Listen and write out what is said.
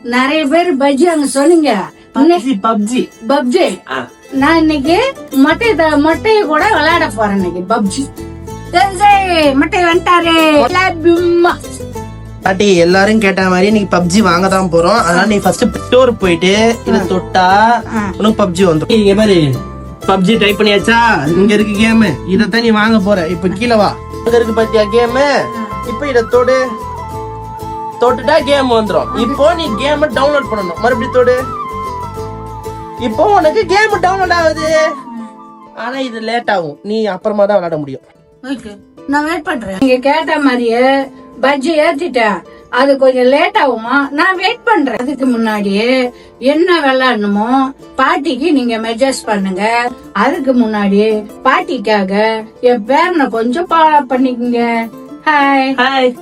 நிறைய பேர் பஜ்ஜி அங்க சொன்னீங்க. பப்ஜி பப்ஜி நான் இன்னைக்கு மொட்டைய கூட விளையாட போறேன். இன்னைக்கு பப்ஜி மொட்டை வந்துட்டாரு. பாட்டி எல்லாரும் கேட்ட மாதிரி நீ பப்ஜி வாங்க தான் போறோம். அதனால நீ ஃபர்ஸ்ட் ஸ்டோர் போயிட்டு இத தொட்டா உனக்கு பப்ஜி வந்துடும். இங்க பாரு பப்ஜி டைப் பண்ணியாச்சா? இங்க இருக்கு கேம். இதத்தான் நீ வாங்க போற. இப்ப கீழே வா. இங்க இருக்கு பாத்தியா கேம்? இப்ப இத தொட்டுட்டா கேம் வந்துடும். இப்போ நீ கேம் டவுன்லோட் பண்ணணும். மறுபடியும் தொடு. இப்போ உனக்கு கேம் டவுன்லோட் ஆகுது. ஆனா இது லேட் ஆகும். நீ அப்புறமா தான் விளையாட முடியும். நான் வெயிட் பண்றேன். நீங்க கேட்ட மாதிரியே பஜ்ஜி ஏத்திட்டேன். அது கொஞ்சம் லேட் ஆகுமா? நான் வெயிட் பண்றேன். அதுக்கு முன்னாடியே என்ன விளையாடணுமோ பாட்டிக்கு நீங்க மெசேஜ் பண்ணுங்க. அதுக்கு முன்னாடி பாட்டிக்காக என் பேரனை கொஞ்சம் ஃபாலோ பண்ணிக்கங்க. Hi hi.